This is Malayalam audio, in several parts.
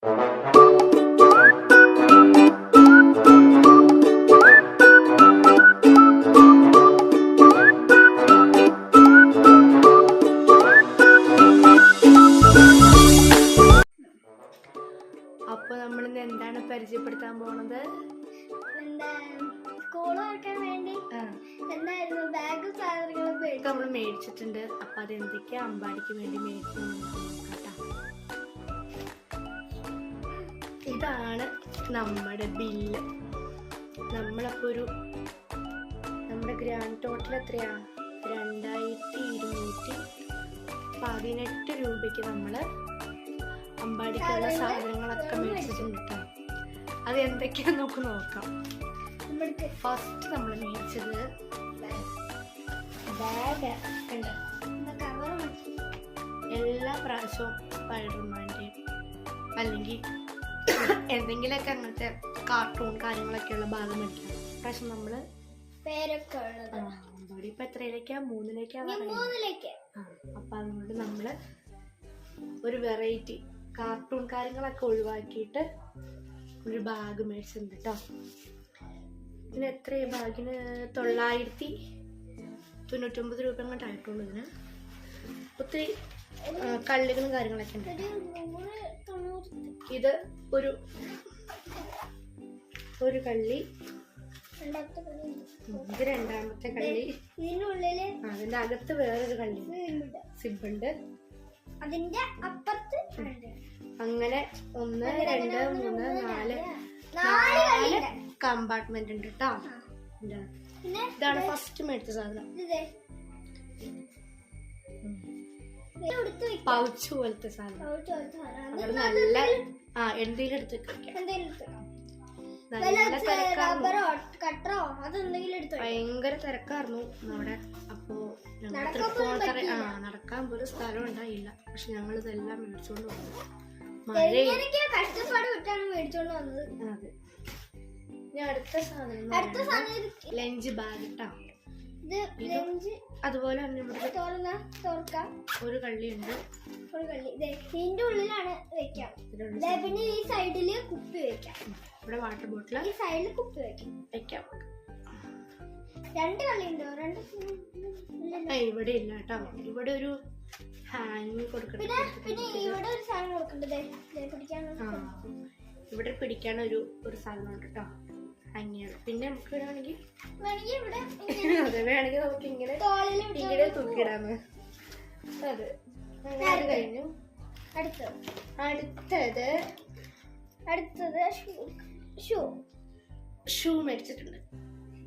അപ്പോൾ നമ്മളിന്ന് എന്താണ് പരിചയപ്പെടുത്താൻ പോണത്? നമ്മൾ മേടിച്ചിട്ടുണ്ട്. അപ്പൊ അതെന്തൊക്കെയാ അമ്പാടിക്ക് വേണ്ടി മേടിച്ചു നോക്കാം. ഇതാണ് നമ്മുടെ ബില്ല്. നമ്മളപ്പോ നമ്മുടെ ഗ്രാൻഡ് ടോട്ടൽ എത്രയാ? 2218 രൂപയ്ക്ക് നമ്മള് അമ്പാടിക്കുള്ള സാധനങ്ങളൊക്കെ മേടിച്ചിട്ടുണ്ട് കേട്ടോ. അത് എന്തൊക്കെയാന്ന് നമുക്ക് നോക്കാം. ഫസ്റ്റ് നമ്മൾ മേടിച്ചത് ബാഗ്. എല്ലാ പ്രാവശ്യവും സ്പൈഡർമാൻ്റെയും അല്ലെങ്കിൽ എന്തെങ്കിലുമൊക്കെ അങ്ങനത്തെ കാർട്ടൂൺ കാര്യങ്ങളൊക്കെയുള്ള ഭാഗം മേടിക്കാം. പ്രാവശ്യം നമ്മള് അമ്പാടി ഇപ്പൊ എത്രയിലേക്കാ? 3ലേക്കാ. അപ്പൊ അതുകൊണ്ട് നമ്മള് ഒരു വെറൈറ്റി കാർട്ടൂൺ കാര്യങ്ങളൊക്കെ ഒഴിവാക്കിയിട്ട് ഒരു ബാഗ് മേടിച്ചിട്ടുണ്ട് കേട്ടോ. ഇതിന് എത്രയും ബാഗിന് 999 രൂപ അങ്ങോട്ട് ആയിട്ടുള്ളൂ. ഇതിന് ഒത്തിരി കള്ളികളും കാര്യങ്ങളൊക്കെ ഉണ്ട്. ഇത് ഒരു കള്ളി, ഇത് രണ്ടാമത്തെ കള്ളി, അതിന്റെ അകത്ത് വേറൊരു കള്ളി സിബുണ്ട്, അതിന്റെ അപ്പുറത്ത് അങ്ങനെ 1 2 3 4 കമ്പാർട്ട്മെന്റ് ഉണ്ട് കേട്ടോ. ഇതാണ് ഫസ്റ്റ് മേടിച്ച സാധനം. പൗച്ച് പോലത്തെ സാധനം. നല്ല എന്തെങ്കിലും എടുത്ത് ഭയങ്കര തിരക്കായിരുന്നു അവിടെ. അപ്പോ നടക്കാൻ പോലും സ്ഥലം ഉണ്ടായില്ല. പക്ഷെ ഞങ്ങൾ ഇതെല്ലാം മേടിച്ചോണ്ട് വന്നു. അതെ. അടുത്ത സാധനം ലഞ്ച് ബാഗ് കേട്ടോ. അതുപോലെ തന്നെ ഒരു കള്ളിയുണ്ട്. ഇതിന്റെ ഉള്ളിലാണ് വെക്കാം. പിന്നെ ഈ സൈഡില് കുപ്പി വെക്കാം. ഇവിടെ വാട്ടർ ബോട്ടിൽ ഈ സൈഡില് കുപ്പി വെക്കാം. 2 കള്ളിയുണ്ടോ? ഇവിടെ ഇല്ല കേട്ടോ. ഇവിടെ ഒരു ഹാങ് കൊടുക്കണ്ട. പിന്നെ ഇവിടെ ഒരു സാധനം കൊടുക്കണ്ടേ ഇവിടെ പിടിക്കാൻ ഒരു സാധനം ഉണ്ട് കേട്ടോ. ഹാങ്ങിയാണ്. പിന്നെ നമുക്ക് വേണമെങ്കിൽ നമുക്ക് ഇങ്ങനെ തൂക്കിയിടാന്ന്. അതെ. അത് കഴിഞ്ഞു. അടുത്തത് ഷൂ മേടിച്ചിട്ടുണ്ട്.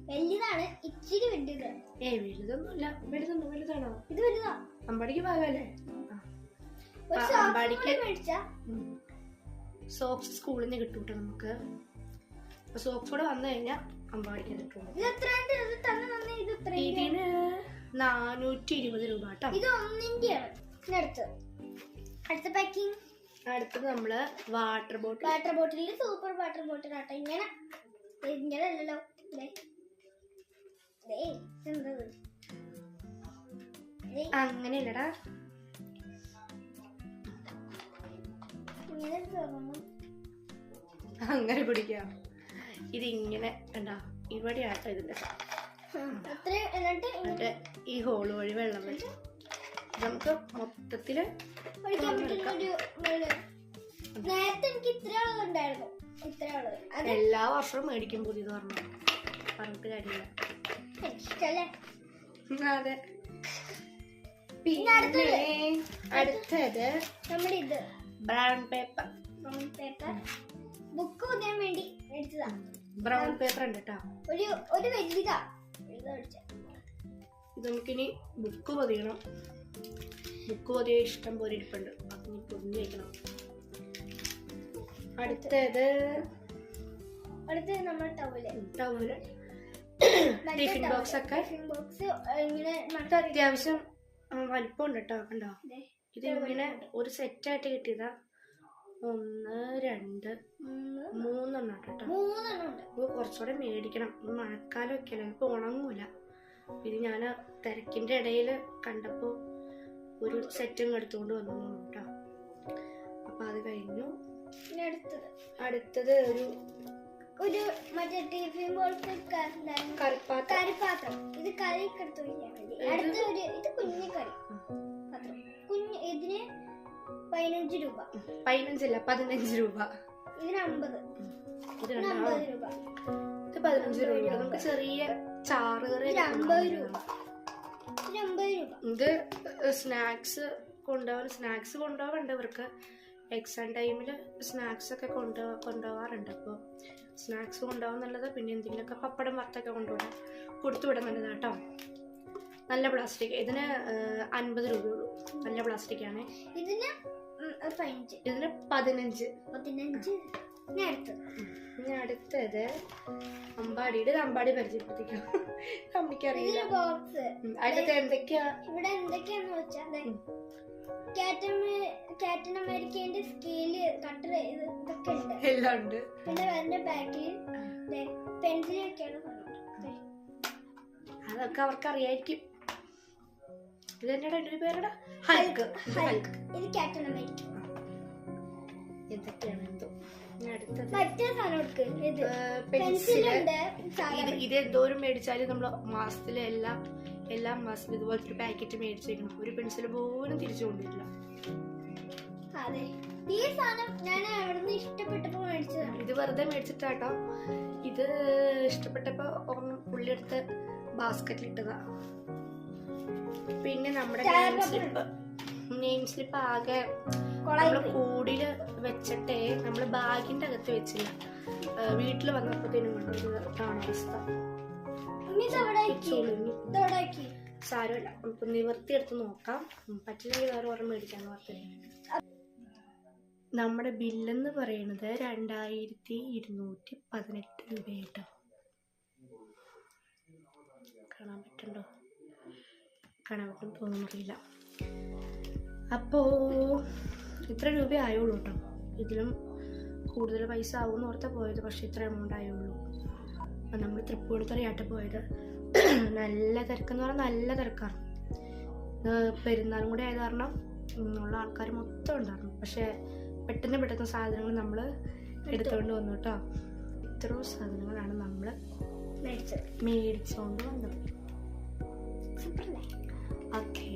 വലുതാണ്, ഇച്ചിരി വലുത്. വലുതൊന്നുമില്ല. വലുതാണോ? ഇത് വലുതാ. അമ്പാടിക്ക് ഭാഗമല്ലേ? സോക്സ് സ്കൂളിൽ നിന്ന് കിട്ടും കേട്ടോ നമുക്ക്. സോക്സ് കൂടെ വന്നു കഴിഞ്ഞാൽ അമ്പാടിക്ക് കിട്ടും. ഇതിന് 420 രൂപ കേട്ടോ. ഇത് ഒന്നിന്റെയാണ്. അടുത്ത പാക്കിംഗ്. അടുത്തത് നമ്മള് water bottle super water bottle ആട്ടോ. ഇങ്ങനെ അല്ലല്ലോ. അങ്ങനെയല്ലടാ. അങ്ങനെ പിടിക്കാം. ഇതിങ്ങനെ ഉണ്ടാ ഇവിടെ ആട്ടോ. ഇതിന്റെ ഈ ഹോള് വഴി വെള്ളം വെച്ച് നമുക്ക് മൊത്തത്തില് എല്ലാ വർഷവും മേടിക്കും പുതിയത് പറഞ്ഞിട്ട് കാര്യമില്ല. അതെ. പിന്നെ അടുത്തത് നമ്മുടെ ഇത് ബ്രൗൺ പേപ്പർ. ബുക്ക് പൊതിയാൻ വേണ്ടി മേടിച്ചതാ. ബ്രൗൺ പേപ്പർ ഉണ്ട് കേട്ടോ. ഒരു വലുതാ. ഇത് നമുക്കിനി ബുക്ക് പൊതിയണം. ബുക്ക് പൊതിയ ഇഷ്ടം പോലെ ഇരിപ്പുണ്ട്. അപ്പൊ ഇനി പൊതിഞ്ഞ് വയ്ക്കണം. അടുത്തത് നമ്മുടെ ടവല് ടിഫിൻ ബോക്സ് ഒക്കെ അത്യാവശ്യം വലിപ്പമുണ്ട് കേട്ടോ. കണ്ടോ? ഇത് ഇങ്ങനെ ഒരു സെറ്റായിട്ട് കിട്ടിയതാ. 1 2 3 കേട്ടോ. കുറച്ചുകൂടെ മേടിക്കണം. മഴക്കാലം ഒക്കെ അല്ലേ, ഇപ്പൊ ഉണങ്ങൂല. ഇത് ഞാൻ തിരക്കിന്റെ ഇടയിൽ കണ്ടപ്പോ ഒരു സെറ്റും എടുത്തുകൊണ്ട് വന്നു കേട്ടോ. അപ്പൊ അത് കഴിഞ്ഞു. അടുത്തത് ഒരു മറ്റേ ടിഫിൻ പോലത്തെ കറിപ്പാത്രം. ഇത് കറി എടുത്തു വയ്ക്കാൻ വേണ്ടി. അടുത്ത ഇത് കുഞ്ഞു കറി പാത്രം. ഇതിന് 15 രൂപ. 15 രൂപ. ഇതിന് 50. ഇത് 50 രൂപ. ഇത് 15 രൂപ. നമുക്ക് ചെറിയ ചാറ് കറി 50 രൂപ. 50 രൂപ. ഇത് സ്നാക്സ് കൊണ്ടുപോകണ്ടവർക്ക് എക്സാം ടൈമിൽ സ്നാക്സ് ഒക്കെ കൊണ്ടുപോകാറുണ്ട്. അപ്പോൾ സ്നാക്സ് കൊണ്ടുപോകാൻ നല്ലത്. പിന്നെ എന്തെങ്കിലുമൊക്കെ പപ്പടം വറുത്തൊക്കെ കൊടുത്തുവിടാൻ നല്ലതാണ് കേട്ടോ. നല്ല പ്ലാസ്റ്റിക്. ഇതിന് 50 രൂപയുള്ളൂ. നല്ല പ്ലാസ്റ്റിക്കാണ്. ഇതിന് 15. ഇനി അടുത്തത് അമ്പാടി പരിചയപ്പെടുത്തിക്കാം. അമ്മയ്ക്കറിയില്ല. അടുത്തത് എന്തൊക്കെയാ? ഇവിടെ എന്തൊക്കെയാന്ന് വെച്ചാൽ ക്യാപ്റ്റൻ അമേരിക്കന്റെ സ്കെയില്, കട്ടർ, ഇതൊക്കെ ഉണ്ട്. എല്ലാം ഉണ്ട്. പിന്നെ അതിന്റെ ബാക്കിൽ പെൻസിലൊക്കെയാണ്. അതൊക്കെ അവർക്ക് അറിയായിരിക്കും. ഇത് തന്നെയാണ് എൻ്റെ പേരുടെ ഹൾക്ക്. ഇത് ക്യാപ്റ്റൻ അമേരിക്ക. എന്തൊക്കെയാണ് എന്തോ. മറ്റേ സാധനം പെൻസിലുണ്ട്. ഇത് എന്തോരം മേടിച്ചാലും നമ്മള് മാസത്തില് എല്ലാ മാസത്തിലും ഇതുപോലത്തെ ഒരു പാക്കറ്റ് മേടിച്ചേക്കണം. ഒരു പെൻസിൽ പോലും തിരിച്ചു കൊണ്ടില്ല. അതെ, ഈ സാധനം ഞാൻ അവിടുന്ന് ഇഷ്ടപ്പെട്ടപ്പോ മേടിച്ചതാണ്. ഇത് വെറുതെ മേടിച്ചിട്ടാട്ടോ. ഇത് ഇഷ്ടപ്പെട്ടപ്പോ പുള്ളിയെടുത്ത് ബാസ്ക്കറ്റിൽ ഇട്ടതാ. പിന്നെ നമ്മുടെ നെയിം സ്ലിപ്പ് ആകെ നമ്മള് കൂടില് വെച്ചിട്ടേ നമ്മള് ബാഗിന്റെ അകത്ത് വെച്ചില്ല. വീട്ടില് വന്നപ്പോഴത്തേനും കണ്ടതാണ് അവസ്ഥ. സാരമില്ല, നമുക്ക് നിവർത്തിയെടുത്ത് നോക്കാം. പറ്റില്ലെങ്കിൽ വേറെ ഓർമ്മ മേടിക്കാന്ന് പറഞ്ഞത്. നമ്മുടെ ബില്ലെന്ന് പറയുന്നത് 2218 രൂപയായിട്ടോ. കാണാൻ പറ്റുന്നുണ്ടോ? കാണാൻ പറ്റും തോന്നുന്നില്ല. അപ്പോ ഇത്ര രൂപ ആയുള്ളൂ കേട്ടോ. ഇതിലും കൂടുതൽ പൈസ ആവുമെന്ന് ഓർത്താ പോയത്. പക്ഷെ ഇത്ര എമൗണ്ട് ആയുള്ളൂ. നമ്മൾ തൃപ്പൂണിത്തുറയായിട്ട് പോയത്. നല്ല തിരക്കെന്ന് പറഞ്ഞാൽ നല്ല തിരക്കാണ്. പെരുന്നാളും കൂടെ ആയത് കാരണം ഉള്ള ആൾക്കാർ മൊത്തം ഉണ്ടായിരുന്നു. പക്ഷെ പെട്ടെന്ന് സാധനങ്ങൾ നമ്മൾ എടുത്തുകൊണ്ട് വന്നു കേട്ടോ. ഇത്രയും സാധനങ്ങളാണ് നമ്മൾ മേടിച്ചുകൊണ്ട് വന്നത്. ഓക്കെ.